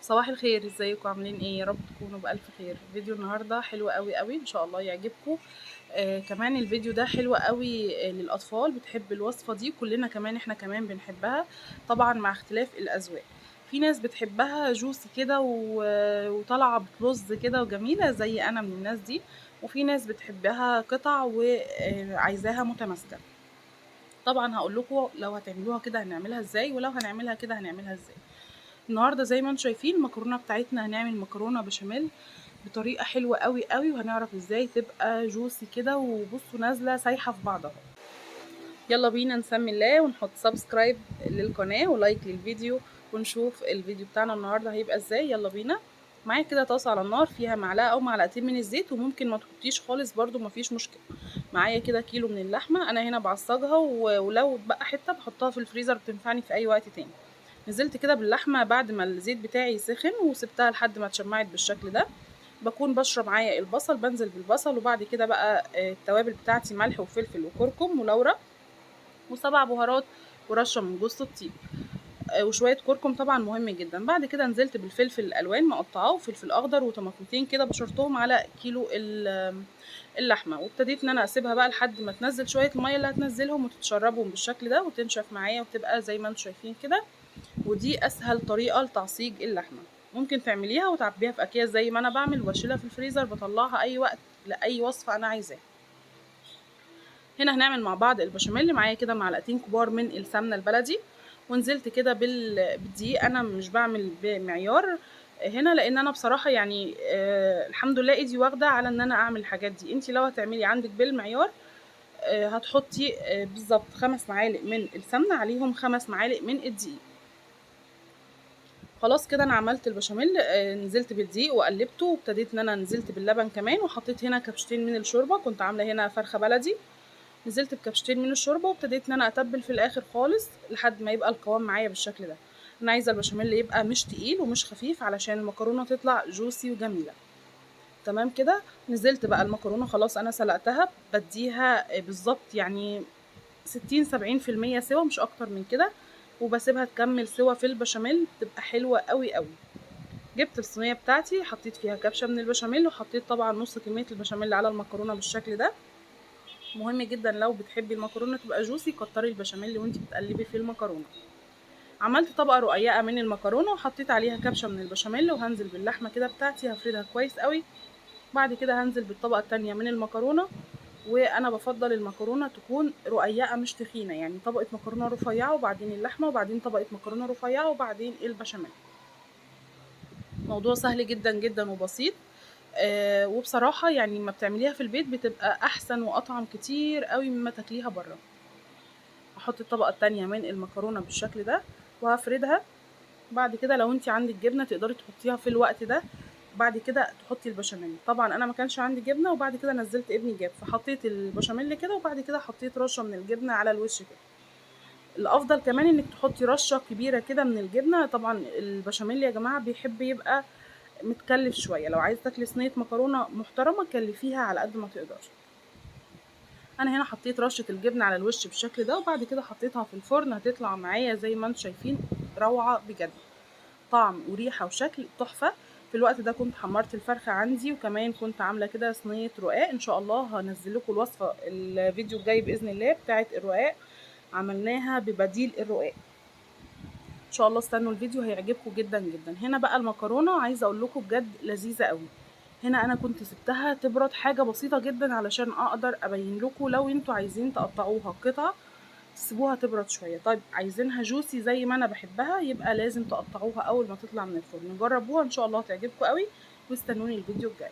صباح الخير، ازيكم عاملين ايه؟ يا رب تكونوا بألف خير. فيديو النهارده حلو قوي قوي، ان شاء الله يعجبكم. كمان الفيديو ده حلو قوي للأطفال، بتحب الوصفة دي، كلنا كمان احنا كمان بنحبها، طبعا مع اختلاف الأذواق. في ناس بتحبها جوسي كده وطالعة بترز كده وجميلة زي انا من الناس دي، وفي ناس بتحبها قطع وعايزاها متماسكة. طبعا هقول لكم لو هتعملوها كده هنعملها ازاي، ولو هنعملها كده هنعملها ازاي. النهارده زي ما انتم شايفين المكرونه بتاعتنا، هنعمل مكرونه بشاميل بطريقه حلوه قوي قوي، وهنعرف ازاي تبقى جوسي كده وبصوا نازله سايحه في بعضها. يلا بينا نسمي الله ونحط سبسكرايب للقناه ولايك للفيديو، ونشوف الفيديو بتاعنا النهارده هيبقى ازاي. يلا بينا. معايا كده طاسه على النار فيها معلقه او معلقتين من الزيت، وممكن ما تحطيش خالص برده مفيش مشكله. معايا كده كيلو من اللحمه، انا هنا بعصجها ولو اتبقى حته بحطها في الفريزر، بتنفعني في اي وقت تاني. نزلت كده باللحمه بعد ما الزيت بتاعي سخن وسبتها لحد ما اتشمعت بالشكل ده. بكون بشرة معايا البصل، بنزل بالبصل، وبعد كده بقى التوابل بتاعتي ملح وفلفل وكركم ولورا وسبع بهارات ورشه من جوز الطيب، وشويه كركم طبعا مهم جدا. بعد كده نزلت بالفلفل الالوان مقطعاه وفلفل اخضر وطماطمتين كده بشرتهم على كيلو اللحمه، وابتديت ان انا اسيبها بقى لحد ما تنزل شويه الميه اللي هتنزلهم وتتشربهم بالشكل ده وتنشف معايا وتبقى زي ما انتم شايفين كده. ودي اسهل طريقه لتعصيج اللحمه، ممكن تعمليها وتعبيها في اكياس زي ما انا بعمل واشيلها في الفريزر، بطلعها اي وقت لاي وصفه انا عايزاها. هنا هنعمل مع بعض البشاميل. معايا كده معلقتين كبار من السمنه البلدي، ونزلت كده بالدقيق. انا مش بعمل بمعيار هنا لان انا بصراحه يعني الحمد لله ايدي واخده على ان انا اعمل الحاجات دي. انتي لو هتعملي عندك بالمعيار هتحطي بالظبط 5 معالق من السمنه عليهم 5 معالق من الدقيق. خلاص كده انا عملت البشاميل، نزلت بالدقيق وقلبته، وابتديت ان انا نزلت باللبن كمان، وحطيت هنا كبشتين من الشوربه، كنت عامله هنا فرخه بلدي. نزلت بكبشتين من الشوربه وابتديت ان انا اتبل في الاخر خالص لحد ما يبقى القوام معايا بالشكل ده. انا عايزه البشاميل يبقى مش تقيل ومش خفيف علشان المكرونه تطلع جوسي وجميله. تمام كده. نزلت بقى المكرونه خلاص انا سلقتها، بديها بالظبط يعني 60-70% سوا، مش اكتر من كده، وبسيبها تكمل سوا في البشاميل، تبقى حلوه قوي قوي. جبت الصينيه بتاعتي، حطيت فيها كبشه من البشاميل، وحطيت طبعا نص كميه البشاميل على المكرونه بالشكل ده. مهم جدا لو بتحبي المكرونه تبقى جوسي كتري البشاميل وانتي بتقلبي في المكرونه. عملت طبقه رقيقه من المكرونه وحطيت عليها كبشه من البشاميل، وهنزل باللحمه كده بتاعتي هفردها كويس قوي. بعد كده هنزل بالطبقه التانية من المكرونه، وانا بفضل المكرونه تكون رقيقه مش تخينه، يعني طبقه مكرونه رفيعه وبعدين اللحمه وبعدين طبقه مكرونه رفيعه وبعدين البشاميل. موضوع سهل جدا جدا وبسيط. وبصراحه يعني لما بتعمليها في البيت بتبقى احسن واطعم كتير قوي مما تاكليها بره. هحط الطبقه التانية من المكرونه بالشكل ده وهفردها. بعد كده لو انت عندك جبنه تقدري تحطيها في الوقت ده، بعد كده تحطي البشاميل. طبعا انا ما كانش عندي جبنه، وبعد كده نزلت ابني جاب فحطيت البشاميل كده، وبعد كده حطيت رشه من الجبنه على الوش كده. الافضل كمان انك تحطي رشه كبيره كده من الجبنه. طبعا البشاميل يا جماعه بيحب يبقى متكلف شويه، لو عايزه تاكلي صينيه مكرونه محترمه كلفيها على قد ما تقدري. انا هنا حطيت رشه الجبنه على الوش بالشكل ده، وبعد كده حطيتها في الفرن، هتطلع معايا زي ما انتم شايفين روعه بجد، طعم وريحه وشكل تحفه. في الوقت ده كنت حمرت الفرخه عندي، وكمان كنت عامله كده صينيه رقاق. ان شاء الله هنزل لكم الوصفه الفيديو الجاي باذن الله بتاعه الرقاق، عملناها ببديل الرقاق. ان شاء الله استنوا الفيديو هيعجبكم جدا جدا. هنا بقى المكرونه عايزه اقول لكم بجد لذيذه قوي. هنا انا كنت سبتها تبرد حاجه بسيطه جدا علشان اقدر ابين لكم، لو انتوا عايزين تقطعوها قطع تسيبوها تبرد شويه. طيب عايزينها جوسي زي ما انا بحبها يبقى لازم تقطعوها اول ما تطلع من الفرن. جربوها ان شاء الله هتعجبكم قوي، واستنوني الفيديو الجاي.